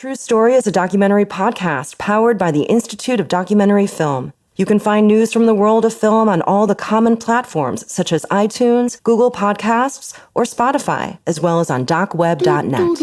True Story is a documentary podcast powered by the Institute of Documentary Film. You can find news from the world of film on all the common platforms such as iTunes, Google Podcasts, or Spotify, as well as on docweb.net.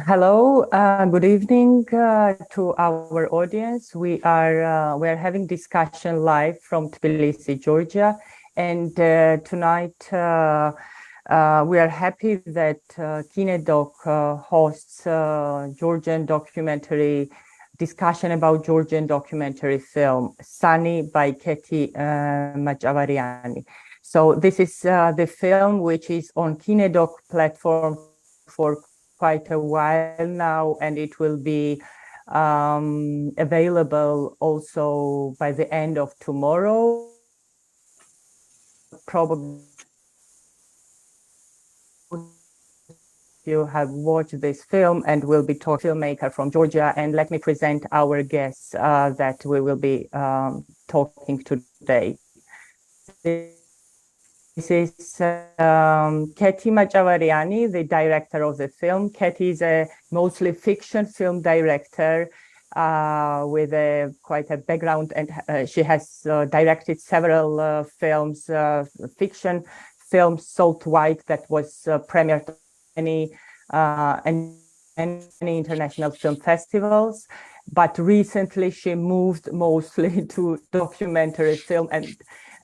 Hello, good evening to our audience. We are having discussion live from Tbilisi, Georgia, and tonight we are happy that KineDok hosts Georgian documentary discussion about Georgian documentary film Sunny by Keti Machavariani. So this is the film which is on KineDok platform for quite a while now, and it will be available also by the end of tomorrow. Probably you have watched this film, and we'll be talking filmmaker from Georgia. And let me present our guests that we will be talking today. This is Keti Machavariani, the director of the film. Keti is a mostly fiction film director with quite a background, and she has directed several films, fiction films, Salt White, that was premiered and many international film festivals. But recently she moved mostly to documentary film and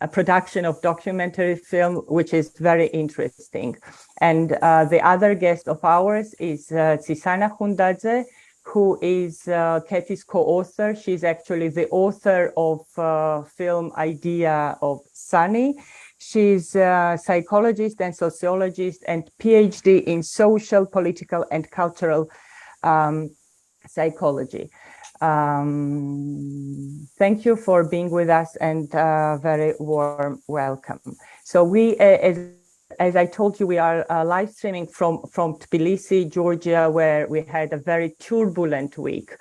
a production of documentary film, which is very interesting. And the other guest of ours is Tsisana Khundadze, who is Keti's co-author. She's actually the author of film idea of Sunny. She's a psychologist and sociologist and PhD in social, political, and cultural psychology. Thank you for being with us, and very warm welcome. So we, as I told you, we are live streaming from Tbilisi, Georgia, where we had a very turbulent week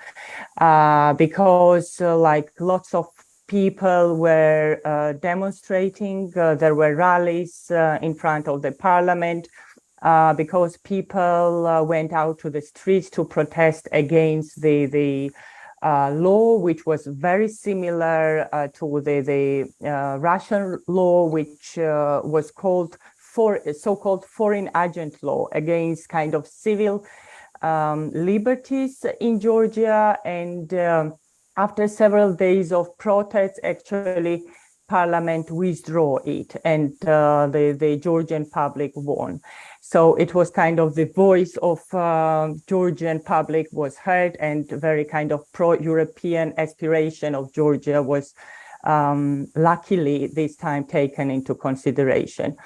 because like lots of people were demonstrating. There were rallies in front of the parliament because people went out to the streets to protest against the law, which was very similar to the Russian law, which was called so-called foreign agent law against kind of civil liberties in Georgia. And after several days of protests, actually, Parliament withdrew it, and the Georgian public won. So it was kind of the voice of Georgian public was heard, and very kind of pro-European aspiration of Georgia was luckily this time taken into consideration.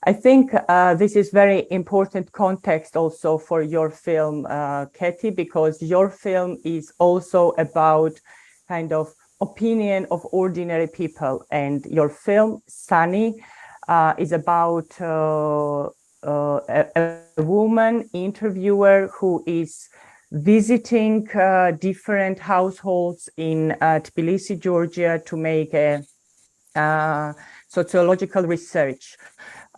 I think this is very important context also for your film, Keti, because your film is also about kind of opinion of ordinary people, and your film Sunny is about a woman interviewer who is visiting different households in Tbilisi, Georgia, to make a sociological research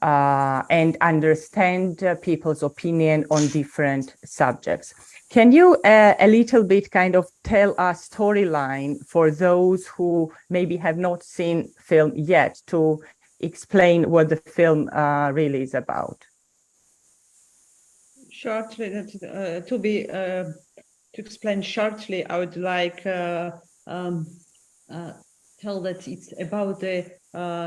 and understand people's opinion on different subjects. Can you a little bit kind of tell us storyline for those who maybe have not seen film yet, to explain what the film really is about? Shortly, to explain shortly, I would like tell that it's about the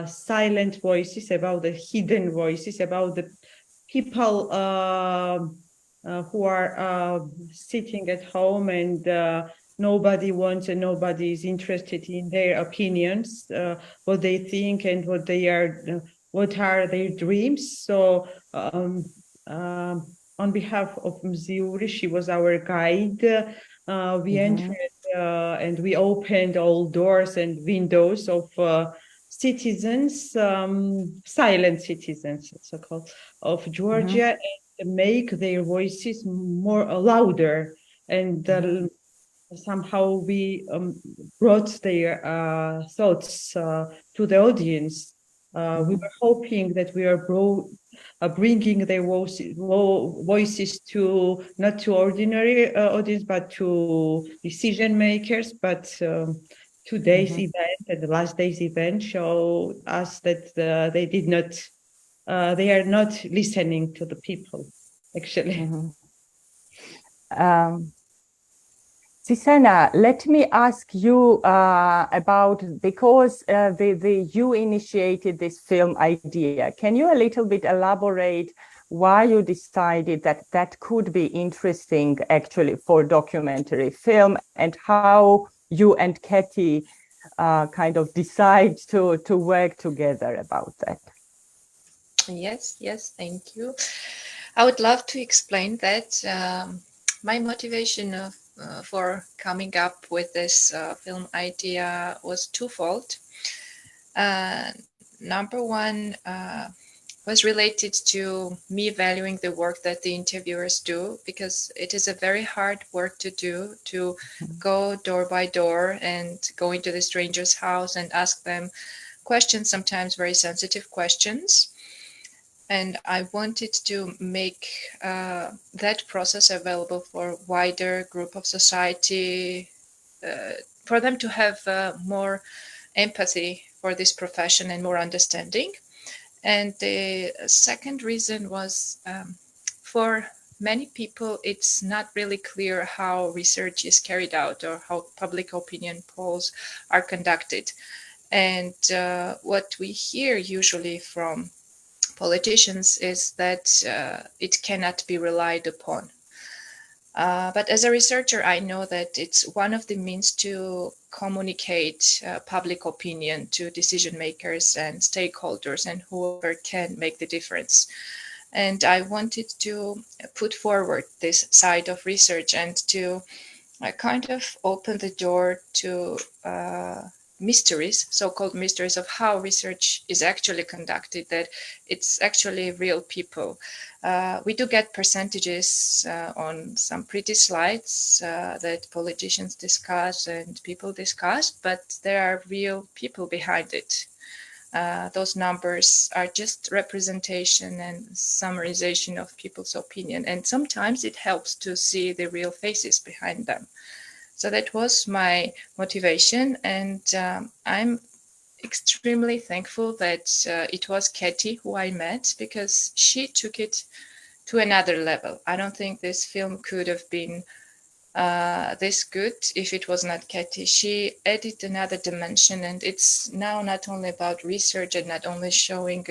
silent voices, about the hidden voices, about the people who are sitting at home and nobody wants and nobody is interested in their opinions, what they think and what are their dreams. So on behalf of Mziuri. She was our guide. We entered and we opened all doors and windows of citizens, silent citizens, so-called, of Georgia, and make their voices more louder. And somehow we brought their thoughts to the audience. We were hoping that we are bringing their voices to not to ordinary audience, but to decision makers. But today's event and the last day's event show us that they did not, they are not listening to the people, actually. Tsisana, let me ask you about, because you initiated this film idea. Can you a little bit elaborate why you decided that that could be interesting actually for documentary film, and how you and Keti kind of decide to work together about that? Yes, thank you. I would love to explain that. My motivation for coming up with this film idea was twofold. Number one was related to me valuing the work that the interviewers do, because it is a very hard work to do, to go door by door and go into the stranger's house and ask them questions, sometimes very sensitive questions. And I wanted to make that process available for a wider group of society, for them to have more empathy for this profession and more understanding. And the second reason was for many people, it's not really clear how research is carried out or how public opinion polls are conducted. And what we hear usually from politicians is that it cannot be relied upon. But as a researcher, I know that it's one of the means to communicate public opinion to decision makers and stakeholders and whoever can make the difference. And I wanted to put forward this side of research and to kind of open the door to mysteries, so-called mysteries of how research is actually conducted, that it's actually real people. We do get percentages on some pretty slides that politicians discuss and people discuss, but there are real people behind it. Those numbers are just representation and summarization of people's opinion, and sometimes it helps to see the real faces behind them. So that was my motivation, and I'm extremely thankful that it was Keti who I met, because she took it to another level. I don't think this film could have been this good if it was not Keti. She added another dimension, and it's now not only about research and not only showing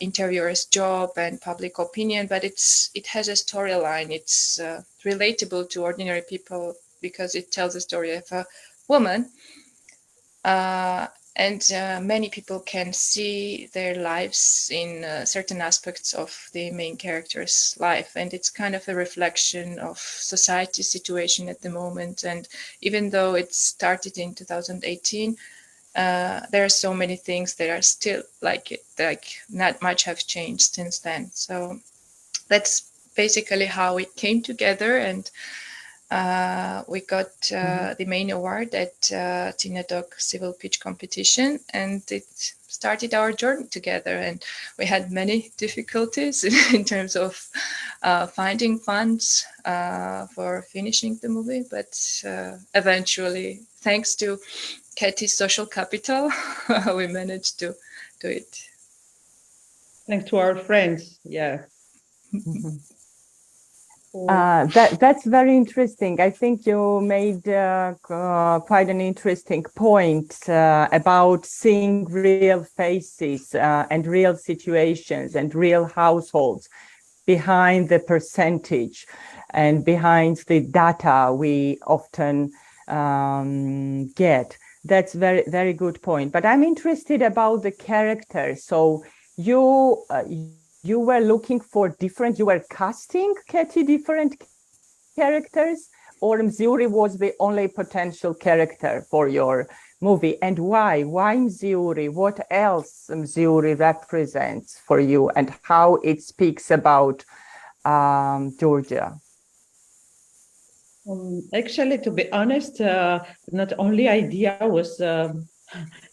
interviewer's job and public opinion, but it has a storyline. It's relatable to ordinary people because it tells the story of a woman, and many people can see their lives in certain aspects of the main character's life, and it's kind of a reflection of society's situation at the moment. And even though it started in 2018, there are so many things that are still like not much have changed since then. So that's basically how it came together, and we got the main award at KineDok Civil Pitch Competition, and it started our journey together. And we had many difficulties in terms of finding funds for finishing the movie, but eventually, thanks to Keti's social capital, we managed to do it. Thanks to our friends, yeah. That's very interesting. I think you made quite an interesting point about seeing real faces and real situations and real households behind the percentage and behind the data we often get. That's very, very good point. But I'm interested about the character. So you you were looking for different, you were casting, Keti, different characters, or Mzuri was the only potential character for your movie? And why? Why Mzuri? What else Mzuri represents for you, and how it speaks about Georgia? Actually, to be honest, not only idea was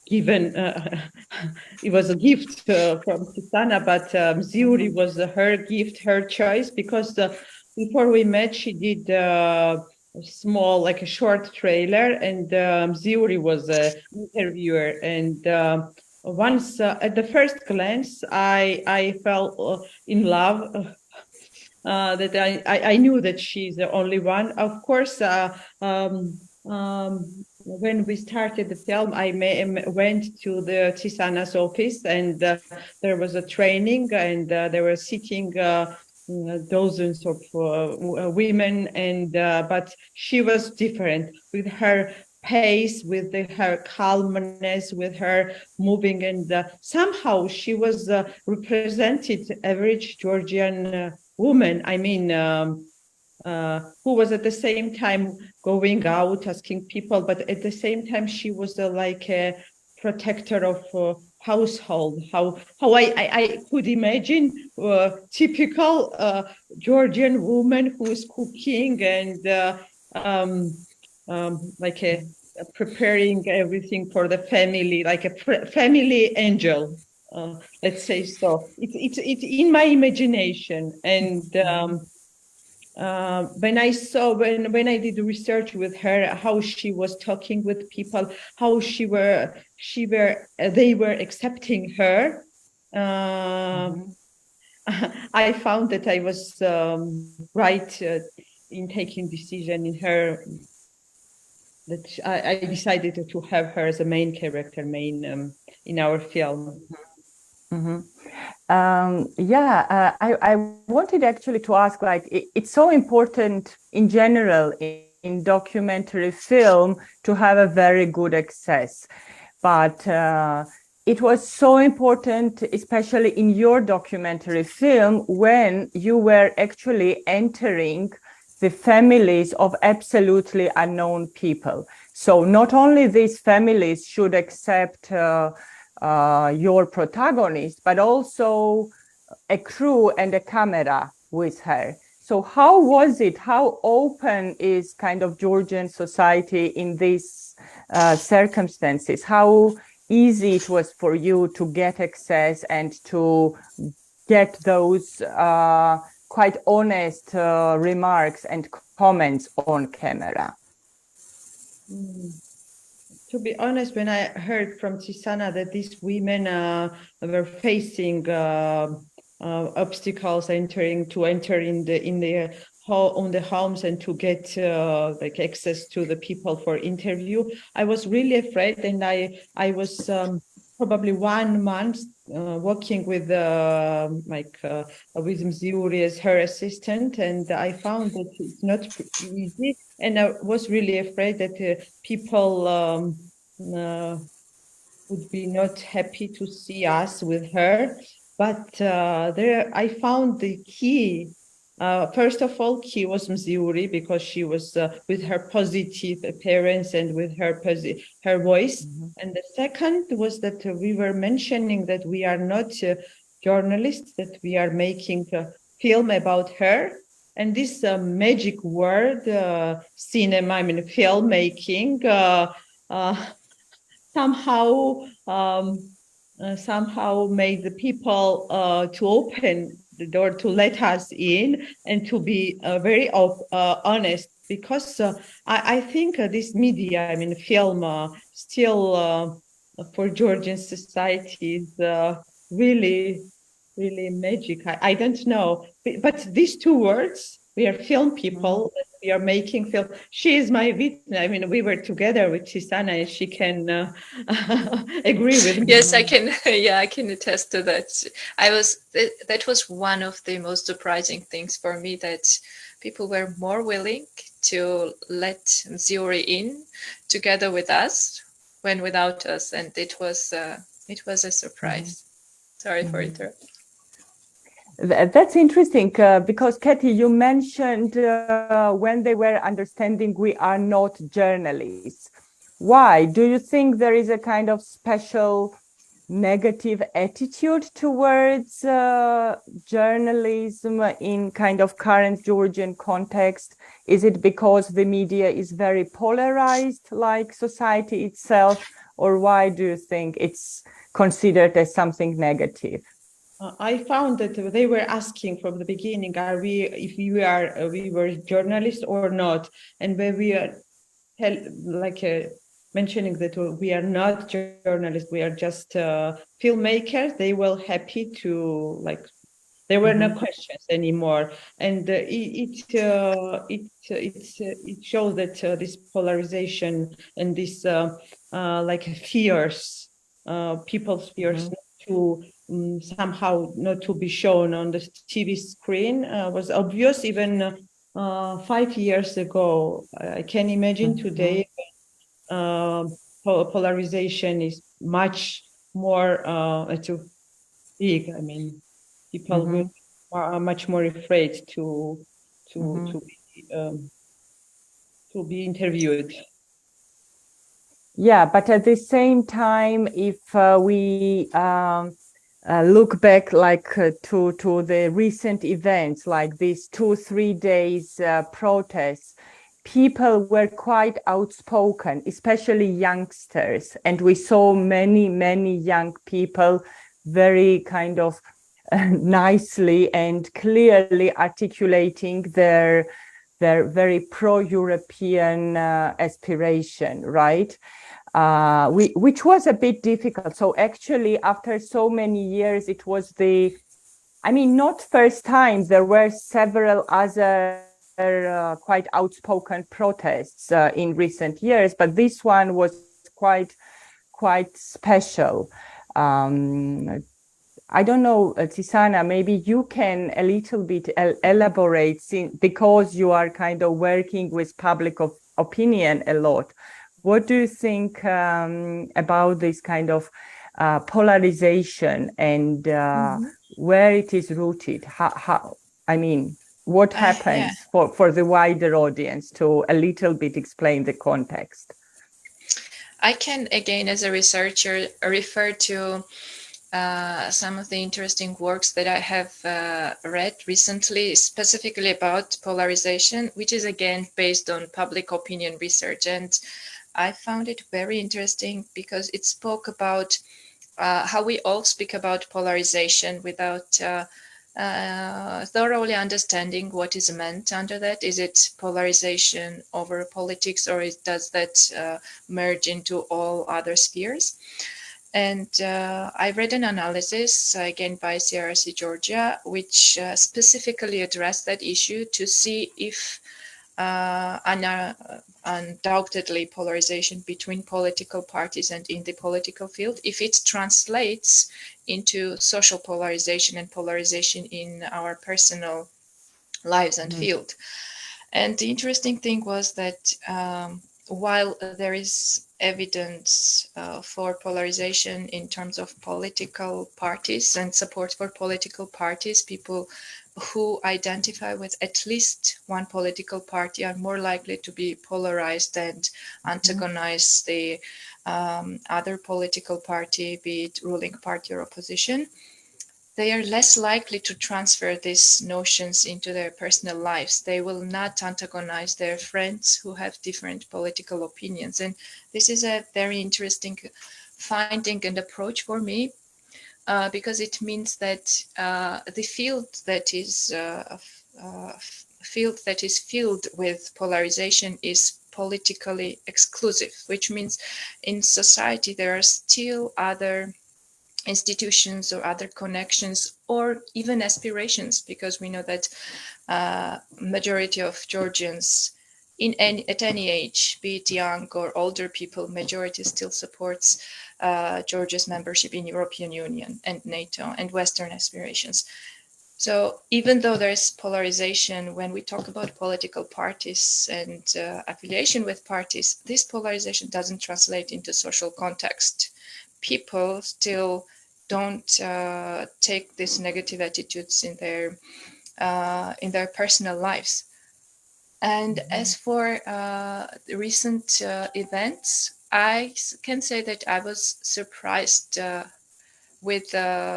given, it was a gift from Tsisana, but Ziuri was her gift, her choice, because before we met, she did a small, like a short trailer, and Ziuri was an interviewer. And once, at the first glance, I fell in love. That I knew that she's the only one. Of course, when we started the film, I went to the Tsisana's office, and there was a training, and they were sitting dozens of women, and but she was different with her pace, with her calmness, with her moving, and somehow she was represented average Georgian woman. I mean, who was at the same time going out, asking people, but at the same time she was like a protector of household. How I could imagine typical Georgian woman who is cooking and like a preparing everything for the family, like a family angel. Let's say so. It's in my imagination, and when I saw when I did research with her, how she was talking with people, how they were accepting her. I found that I was right in taking decision in her. That I decided to have her as a main character, in our film. I wanted actually to ask, like, it's so important in general in documentary film to have a very good access, but it was so important, especially in your documentary film, when you were actually entering the families of absolutely unknown people. So not only these families should accept your protagonist, but also a crew and a camera with her. So how was it? How open is kind of Georgian society in these circumstances? How easy it was for you to get access and to get those quite honest remarks and comments on camera? To be honest, when I heard from Tsisana that these women were facing obstacles on the homes and to get like access to the people for interview, I was really afraid, and I was probably 1 month working with with Mziuri as her assistant, and I found that it's not easy, and I was really afraid that people would be not happy to see us with her. But there, I found the key. First of all, key was Mziuri, because she was with her positive appearance and with her voice. And the second was that we were mentioning that we are not journalists, that we are making a film about her. And this magic word, cinema, I mean, filmmaking, somehow made the people to open the door to let us in and to be very honest, because I think this media, I mean, film, still for Georgian society is really, really magic. I don't know, but these two words, we are film people, we are making film. She is my witness. I mean, we were together with Tsisana, and she can agree with me. Yes, I can. Yeah, I can attest to that. That was one of the most surprising things for me, that people were more willing to let Ziori in together with us when without us, and it was a surprise. Sorry for interrupting. That's interesting because Keti, you mentioned when they were understanding we are not journalists. Why? Do you think there is a kind of special negative attitude towards journalism in kind of current Georgian context? Is it because the media is very polarized like society itself? Or why do you think it's considered as something negative? I found that they were asking from the beginning, we were journalists or not? And when we are mentioning that we are not journalists, we are just filmmakers, they were happy to there were no questions anymore, and it shows that this polarization and this fears, people's fears to somehow not to be shown on the TV screen was obvious even 5 years ago. I can imagine today polarization is much more too big. I mean, people are much more afraid to be interviewed. Yeah, but at the same time, if we look back to the recent events like these 2-3 days protests, people were quite outspoken, especially youngsters, and we saw many young people very kind of nicely and clearly articulating their very pro-European aspiration, right? Which was a bit difficult. So actually, after so many years, it was not first time. There were several other quite outspoken protests in recent years, but this one was quite special. I don't know, Tsisana, maybe you can a little bit elaborate because you are kind of working with public opinion a lot. What do you think about this kind of polarization and where it is rooted? What happens for the wider audience to a little bit explain the context? I can, again, as a researcher, refer to some of the interesting works that I have read recently, specifically about polarization, which is again based on public opinion research. And I found it very interesting because it spoke about how we all speak about polarization without thoroughly understanding what is meant under that. Is it polarization over politics, or does that merge into all other spheres? And I read an analysis, again by CRC Georgia, which specifically addressed that issue to see if undoubtedly polarization between political parties and in the political field, if it translates into social polarization and polarization in our personal lives and field. And the interesting thing was that while there is evidence for polarization in terms of political parties and support for political parties, people who identify with at least one political party are more likely to be polarized and antagonize the other political party, be it ruling party or opposition. They are less likely to transfer these notions into their personal lives. They will not antagonize their friends who have different political opinions. And this is a very interesting finding and approach for me, because it means that the field that is filled with polarization is politically exclusive, which means in society there are still other institutions or other connections or even aspirations, because we know that majority of Georgians at any age, be it young or older people, majority still supports Georgia's membership in European Union and NATO and Western aspirations. So even though there's polarization when we talk about political parties and affiliation with parties, this polarization doesn't translate into social context. People still don't take these negative attitudes in their personal lives. And as for the recent events, I can say that I was surprised with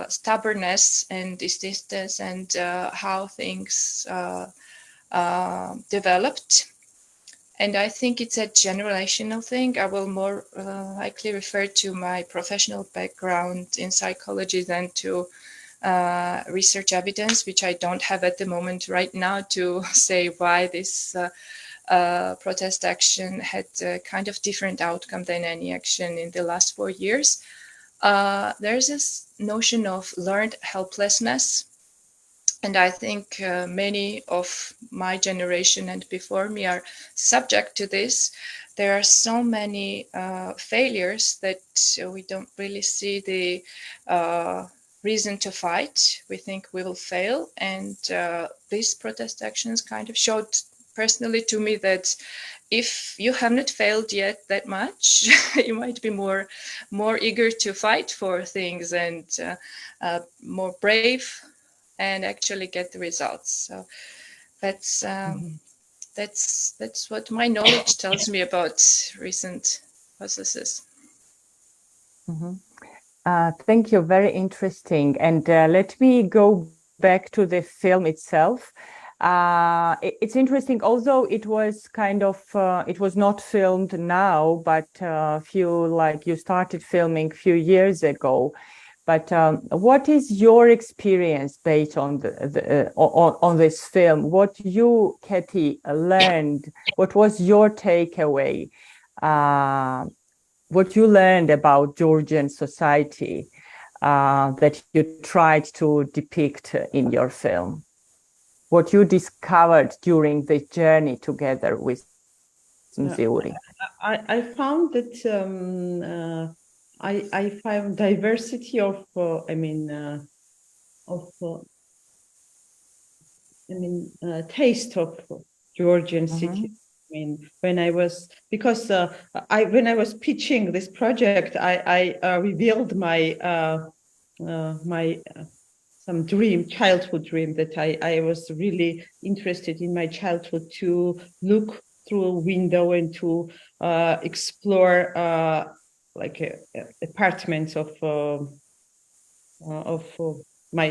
stubbornness and insistence and how things developed. And I think it's a generational thing. I will more likely refer to my professional background in psychology than to research evidence, which I don't have at the moment right now to say why this protest action had a kind of different outcome than any action in the last 4 years. There's this notion of learned helplessness. And I think many of my generation and before me are subject to this. There are so many failures that we don't really see the reason to fight. We think we will fail. And these protest actions kind of showed personally to me that if you have not failed yet that much, you might be more eager to fight for things and more brave and actually get the results. So that's what my knowledge tells me about recent processes. Thank you. Very interesting. And let me go back to the film itself. It's interesting, although it was kind of, it was not filmed now, but you started filming a few years ago. But what is your experience based on on this film? What you, Keti, learned? What was your takeaway? What you learned about Georgian society that you tried to depict in your film? What you discovered during the journey together with Mziuri? I found that I found diversity of taste of Georgian cities. I mean, when I was pitching this project, I revealed my some childhood dream that I was really interested in my childhood to look through a window and to explore apartments of my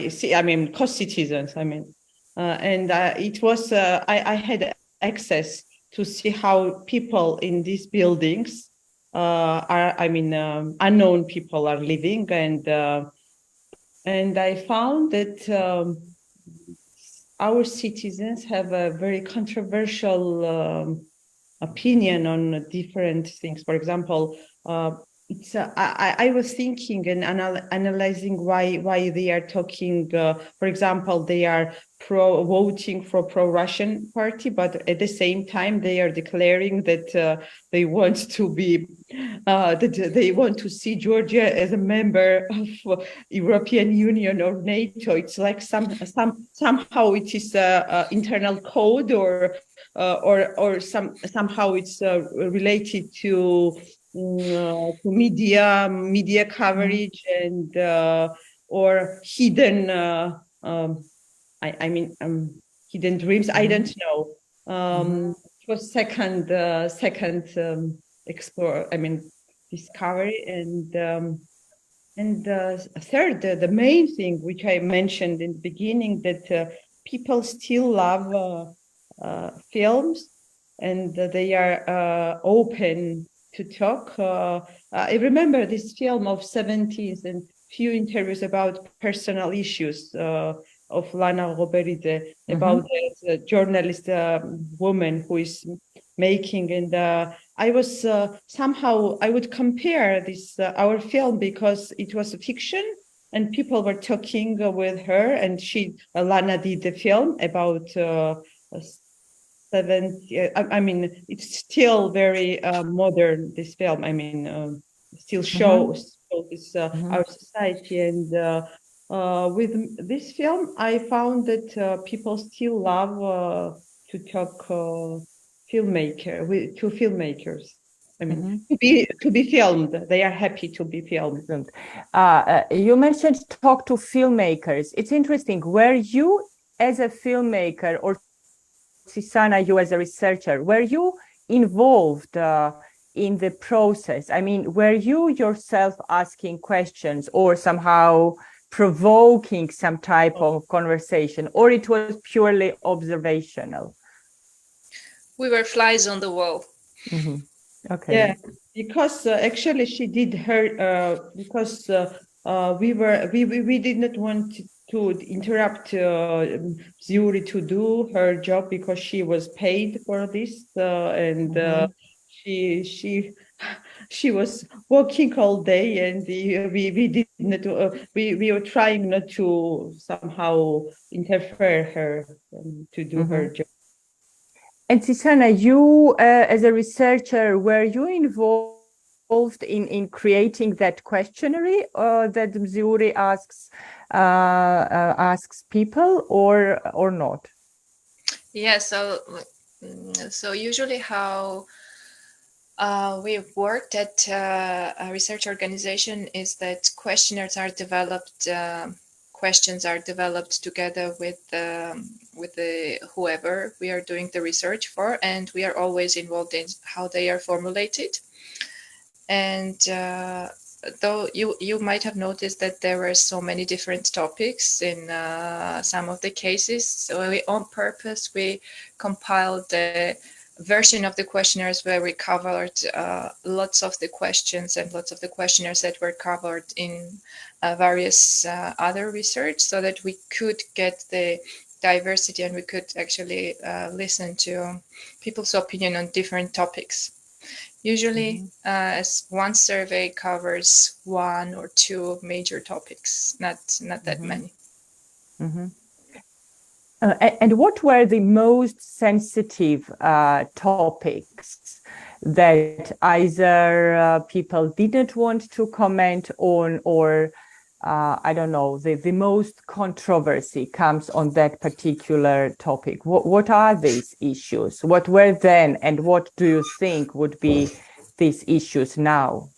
co-citizens. And it was I had access to see how people in these buildings unknown people are living, and I found that our citizens have a very controversial opinion on different things. For example, I was thinking and analyzing why they are talking. For example, they are voting for pro-Russian party, but at the same time they are declaring that they want to be that they want to see Georgia as a member of European Union or NATO. It's like somehow it is internal code or somehow it's related to media coverage and or hidden hidden dreams. I don't know. It was second discovery, and third, the main thing which I mentioned in the beginning, that people still love films, and they are open to talk. I remember this film of 70s and few interviews about personal issues of Lana Roberidze about the journalist woman who is making, and I was somehow I would compare this our film, because it was a fiction and people were talking with her, and Lana did the film about 70. It's still very modern, this film. Still shows this our society, and with this film I found that people still love to talk filmmakers. I mean, to be filmed. They are happy to be filmed. You mentioned talk to filmmakers. It's interesting. Were you as a filmmaker, or Tsisana, you as a researcher, were you involved in the process? I mean, were you yourself asking questions or somehow provoking some type of conversation, or it was purely observational? We were flies on the wall. Okay. Yeah, because actually she did her because we did not want to interrupt Zuri to do her job because she was paid for this and she was working all day, and we did not we were trying not to somehow interfere her to do her job. And Tsisana, you as a researcher, were you involved in creating that questionnaire that Zuri asks people, or not? Yeah, so usually how we've worked at a research organization is that questionnaires are developed, questions are developed together with the whoever we are doing the research for, and we are always involved in how they are formulated. And though you might have noticed that there were so many different topics in some of the cases, so we on purpose we compiled the version of the questionnaires where we covered lots of the questions and lots of the questionnaires that were covered in various other research, so that we could get the diversity and we could actually listen to people's opinion on different topics. Usually, as one survey covers one or two major topics, not that many. And what were the most sensitive topics that either people didn't want to comment on, or I don't know, the most controversy comes on that particular topic? What are these issues? What were then, and what do you think would be these issues now?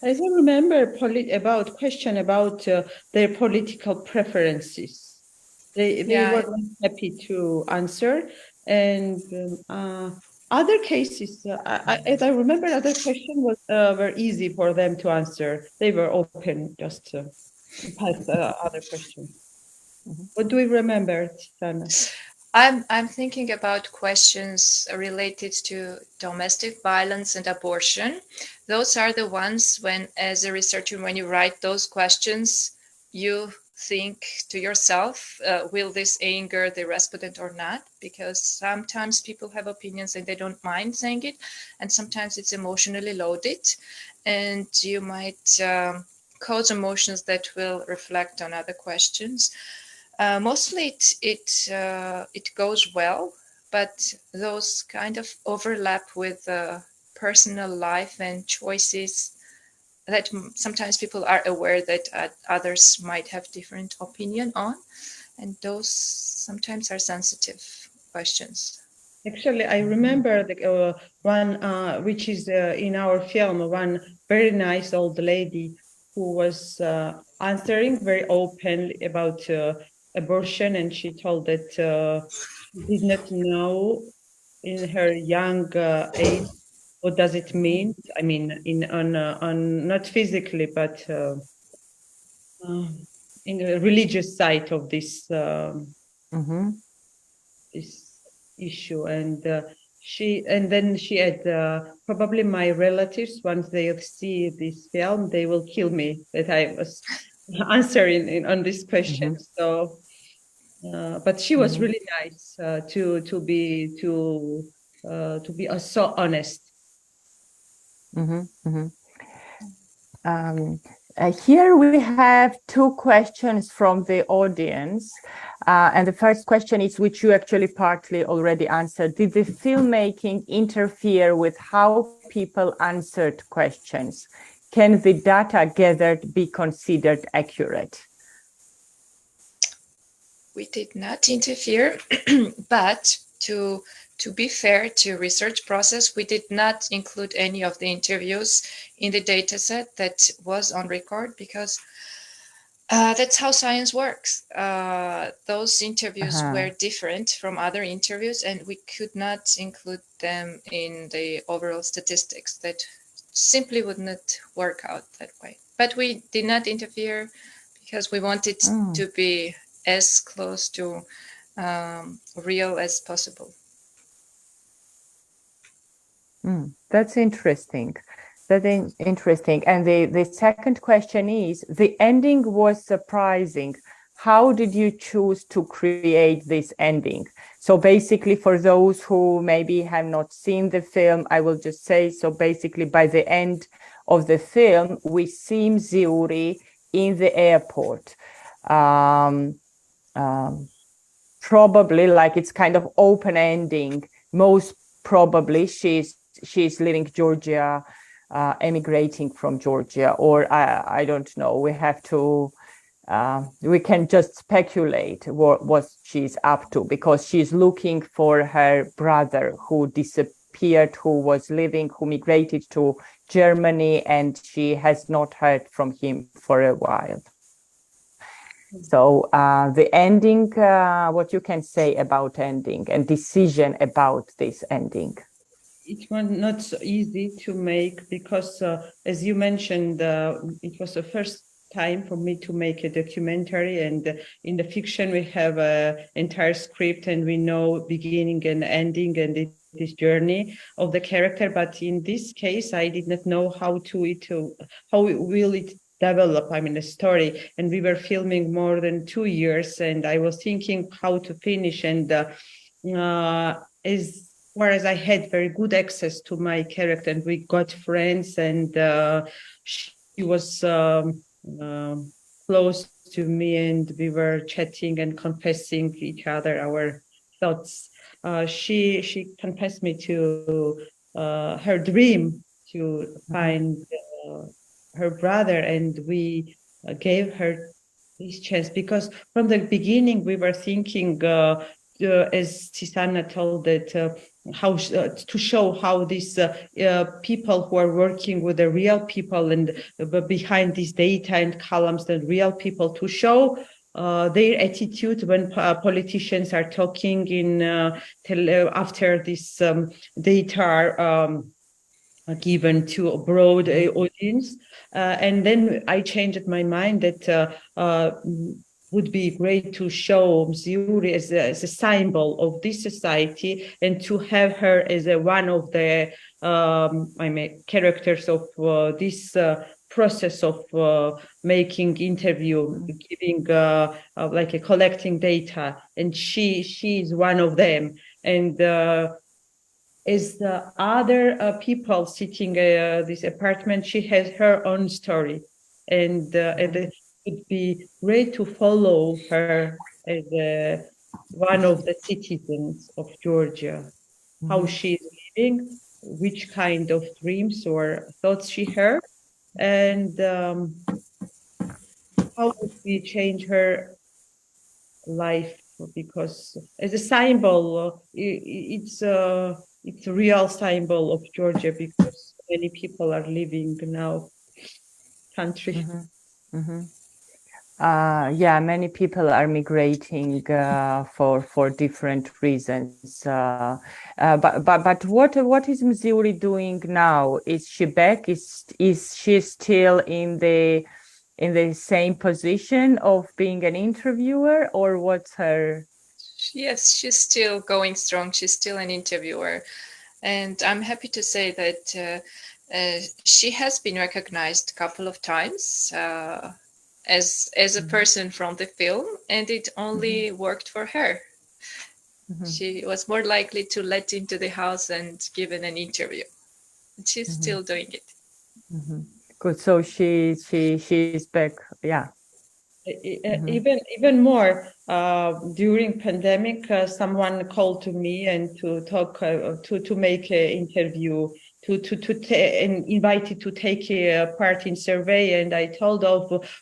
I don't remember about question about their political preferences. They were not happy to answer, and other cases, as I remember, other question was were easy for them to answer. They were open just to pass other questions. What do we remember, Tsisana? I'm thinking about questions related to domestic violence and abortion. Those are the ones when, as a researcher, when you write those questions, you think to yourself, will this anger the respondent or not? Because sometimes people have opinions and they don't mind saying it, and sometimes it's emotionally loaded, and you might cause emotions that will reflect on other questions. Mostly it goes well, but those kind of overlap with personal life and choices that sometimes people are aware that others might have different opinion on, and those sometimes are sensitive questions. Actually, I remember the one which is in our film, one very nice old lady who was answering very openly about abortion, and she told that she did not know in her young age what does it mean. I mean, on not physically, but in the religious side of this this issue, and then she had probably my relatives, once they see this film, they will kill me that I was answering on this question. So but she was really nice to be so honest. Here we have two questions from the audience. And the first question is, which you actually partly already answered. Did the filmmaking interfere with how people answered questions? Can the data gathered be considered accurate? We did not interfere, but to be fair to research process, we did not include any of the interviews in the data set that was on record, because that's how science works. Those interviews were different from other interviews, and we could not include them in the overall statistics. That simply would not work out that way. But we did not interfere because we wanted to be as close to real as possible. That's interesting. That's interesting. And the second question is, the ending was surprising. How did you choose to create this ending? So basically, for those who maybe have not seen the film, I will just say, so basically by the end of the film, we see Mziuri in the airport. Probably like it's kind of open ending. Most probably she's leaving Georgia, emigrating from Georgia, or I don't know. We have to, we can just speculate what she's up to, because she's looking for her brother who disappeared, who was living, who migrated to Germany, and she has not heard from him for a while. So the ending, what you can say about ending and decision about this ending? It was not so easy to make because, as you mentioned, it was the first time for me to make a documentary, and in the fiction we have an entire script and we know beginning and ending and this journey of the character. But in this case, I did not know how will it develop, I mean, a story. And we were filming more than 2 years, and I was thinking how to finish. And whereas I had very good access to my character, and we got friends, and she was close to me, and we were chatting and confessing each other our thoughts. She confessed me to her dream to find her brother, and we gave her this chance, because from the beginning we were thinking, as Tsisana told, that how to show how these people who are working with the real people and behind these data and columns, the real people, to show their attitude when politicians are talking in after this data are given to a broad audience. And then I changed my mind that would be great to show Mziuri as a symbol of this society, and to have her as one of the characters of this process of making interview, giving like a collecting data, and she is one of them. And as the other people sitting this apartment, she has her own story, and it would be great to follow her as one of the citizens of Georgia, how she's living, which kind of dreams or thoughts she had, and how would we change her life, because as a symbol, it's a real symbol of Georgia, because many people are living now country. Yeah, many people are migrating for different reasons. But what is Mziuri doing now? Is she back? Is she still in the same position of being an interviewer, or what's her? Yes, she's still going strong. She's still an interviewer. And I'm happy to say that she has been recognized a couple of times as a person from the film, and it only worked for her. She was more likely to let into the house and given an interview. And she's still doing it. Good. So she's back. Yeah. Even more, during pandemic, someone called to me and to talk to make an interview and invited to take part in survey, and I told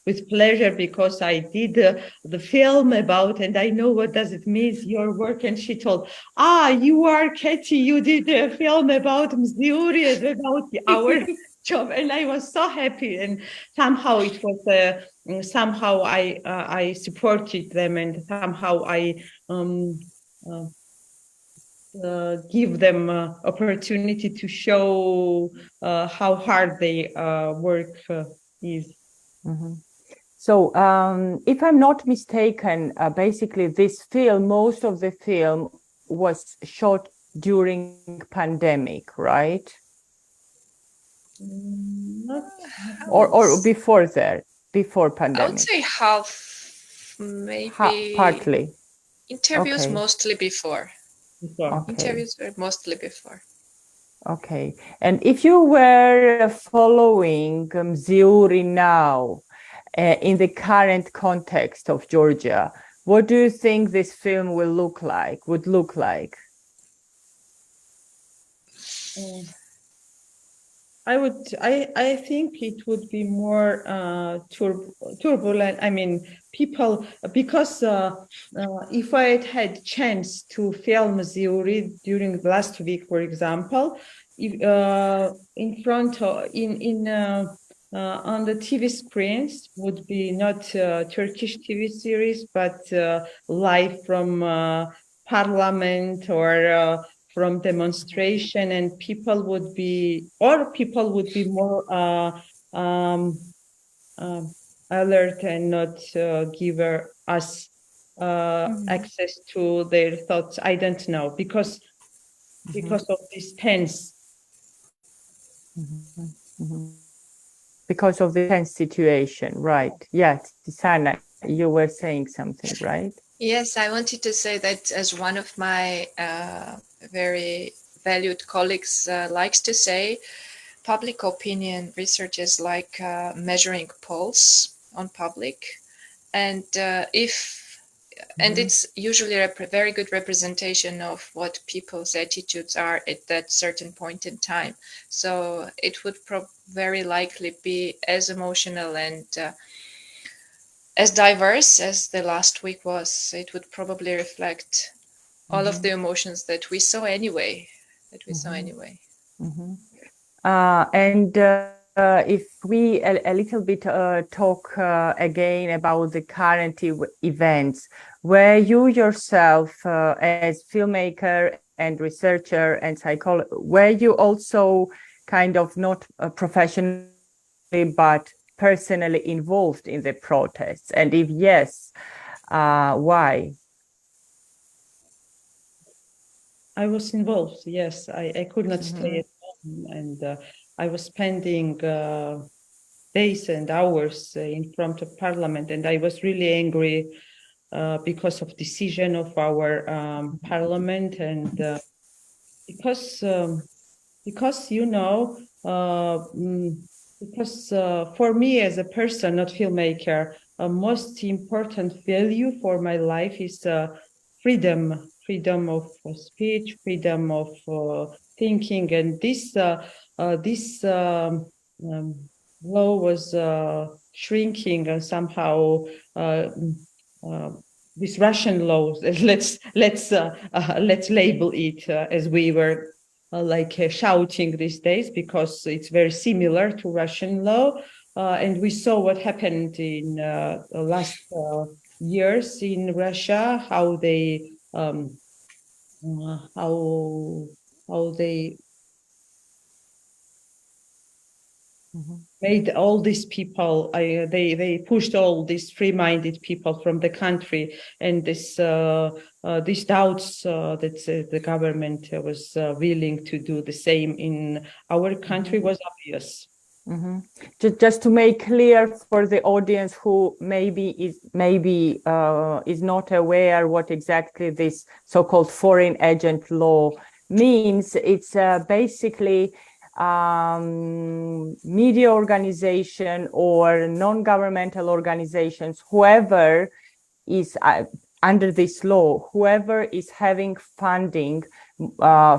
with pleasure, because I did the film about, and I know what does it mean, your work. And she told, you are Keti, you did a film about Mziuri, about our job. And I was so happy, and somehow it was somehow I supported them, and somehow I give them opportunity to show how hard they work is. Mm-hmm. So if I'm not mistaken, basically this film, most of the film was shot during pandemic, right? Or before there, before pandemic? I would say half, maybe. Partly. Interviews mostly before. Okay. Interviews were mostly before. Okay. And if you were following Mziuri now, in the current context of Georgia, what do you think this film would look like? I think it would be more turbulent. I mean, people, because if I had chance to film Mziuri during last week, for example, in front of, on the TV screens would be not Turkish TV series, but live from parliament or from demonstration, and people would be more alert and not give us access to their thoughts. I don't know, because of this tense. Because of the tense situation, right? Yes, Tsisana, you were saying something, right? Yes, I wanted to say that, as one of my very valued colleagues likes to say, public opinion research is like measuring pulse on public, and it's usually a very good representation of what people's attitudes are at that certain point in time. So it would very likely be as emotional and as diverse as the last week was. It would probably reflect all of the emotions that we saw anyway. And if we a little bit talk again about the current events, where you yourself as filmmaker and researcher and psychologist, were you also kind of not professionally but personally involved in the protests? And if yes, why? I was involved, yes. I could not stay at home, and I was spending days and hours in front of parliament, and I was really angry because of decision of our parliament, and because for me as a person, not filmmaker, most important value for my life is freedom of speech, freedom of thinking, and this law was shrinking, and somehow this Russian law, let's label it as we were shouting these days, because it's very similar to Russian law, and we saw what happened in the last years in Russia, how they made all these people, they pushed all these free-minded people from the country, and these doubts that the government was willing to do the same in our country was obvious. Just to make clear for the audience who maybe is not aware what exactly this so-called foreign agent law means, it's basically media organization or non-governmental organizations, whoever is under this law, whoever is having funding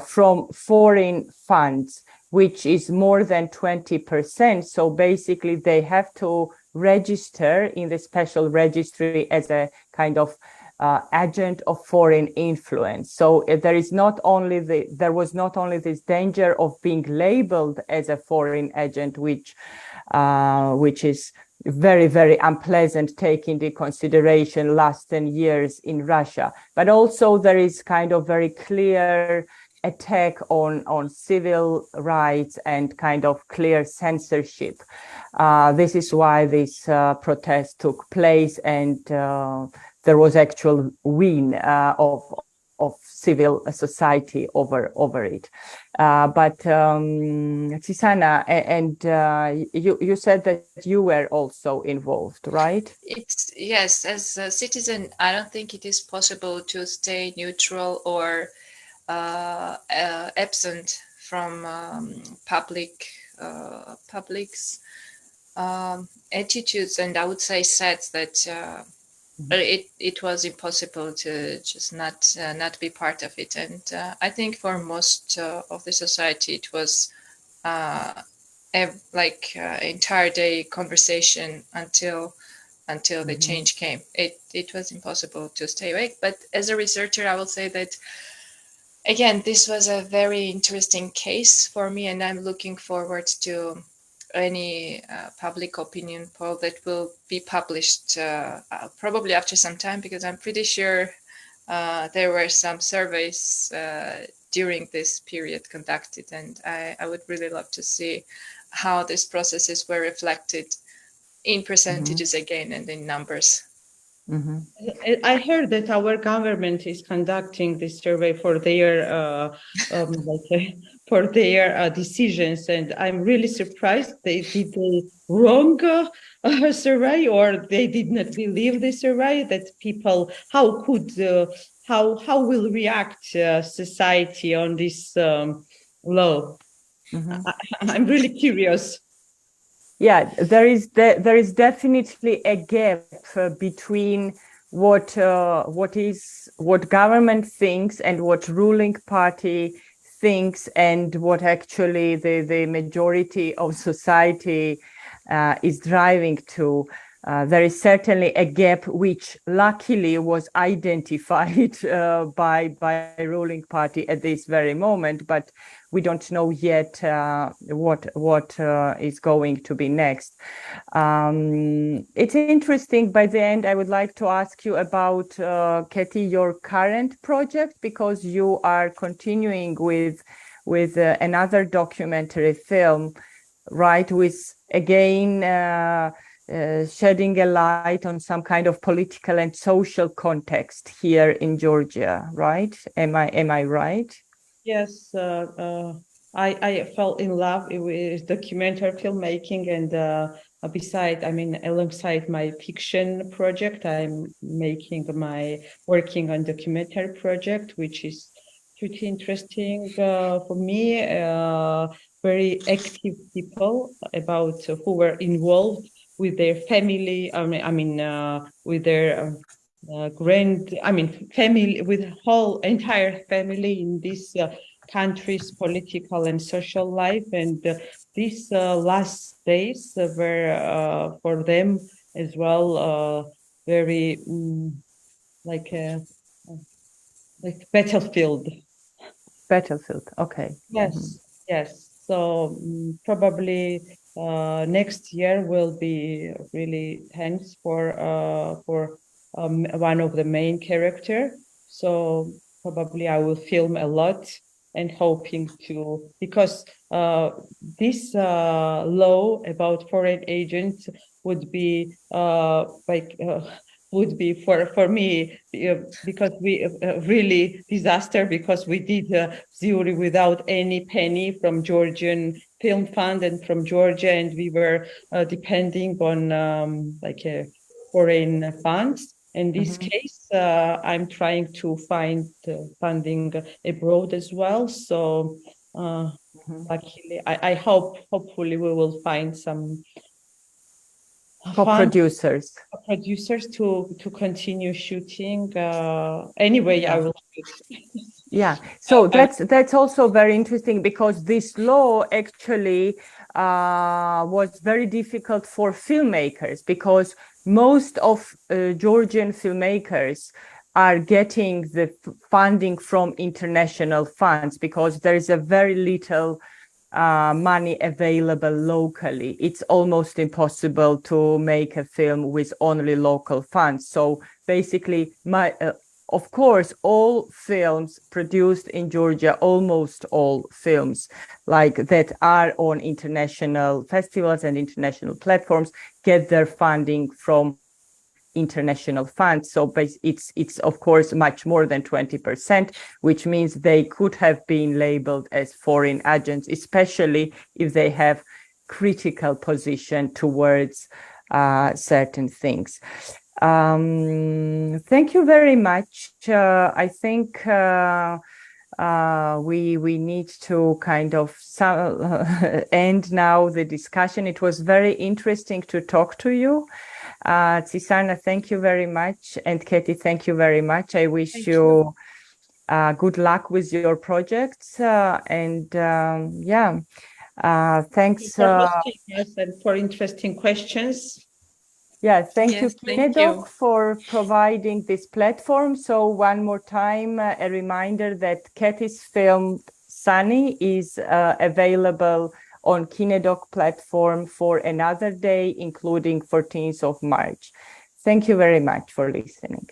from foreign funds, which is more than 20%. So basically they have to register in the special registry as a kind of agent of foreign influence. So there was not only this danger of being labeled as a foreign agent, which is very, very unpleasant, take into consideration last 10 years in Russia, but also there is kind of very clear attack on civil rights and kind of clear censorship. This is why this protest took place, and there was actual win of civil society over it. But Tsisana, and you said that you were also involved, right? Yes, as a citizen, I don't think it is possible to stay neutral or absent from public's attitudes, and I would say said that it was impossible to just not be part of it. And I think for most of the society, it was entire day conversation until the change came. It was impossible to stay awake. But as a researcher, I will say that again, this was a very interesting case for me, and I'm looking forward to any public opinion poll that will be published probably after some time, because I'm pretty sure there were some surveys during this period conducted, and I would really love to see how these processes were reflected in percentages again and in numbers. I heard that our government is conducting this survey for their decisions, and I'm really surprised they did the wrong survey, or they did not believe the survey. That people, how will react society on this law? I'm really curious. Yeah, there is definitely a gap between what government thinks and what ruling party thinks and what actually the majority of society is driving to. There is certainly a gap which luckily was identified by ruling party at this very moment, but we don't know yet what is going to be next. It's interesting. By the end, I would like to ask you about, Keti, your current project, because you are continuing with another documentary film, right? With again shedding a light on some kind of political and social context here in Georgia, right? Am I right? Yes, I fell in love with documentary filmmaking, and alongside my fiction project, I'm working on documentary project, which is pretty interesting for me. Very active people who were involved with their family. With their family, with whole entire family in this country's political and social life. And these last days were for them as well very like battlefield. Battlefield. Okay. Yes, yes. So probably next year will be really tense for one of the main character. So probably I will film a lot, and hoping to, because this law about foreign agents would be would be for me because we really disaster, because we did Zuri without any penny from Georgian Film Fund and from Georgia, and we were depending on foreign funds. In this case, I'm trying to find funding abroad as well. So luckily, I hopefully we will find some co-producers to continue shooting. Anyway, I will shoot. Yeah, so that's also very interesting, because this law actually was very difficult for filmmakers, because most of Georgian filmmakers are getting the funding from international funds, because there is a very little money available locally. It's almost impossible to make a film with only local funds. So basically, of course, all films produced in Georgia, almost all films like that are on international festivals and international platforms, get their funding from international funds. So it's of course much more than 20%, which means they could have been labeled as foreign agents, especially if they have critical position towards certain things. Thank you very much. I think we need to kind of end now the discussion. It was very interesting to talk to you. Tsisana, thank you very much. And Keti, thank you very much. I wish you good luck with your projects. Thanks for hosting us and for interesting questions. Yeah, thank you, Yes, thank you. KineDok, for providing this platform. So one more time, a reminder that Keti's film Sunny is available on KineDok platform for another day, including 14th of March. Thank you very much for listening.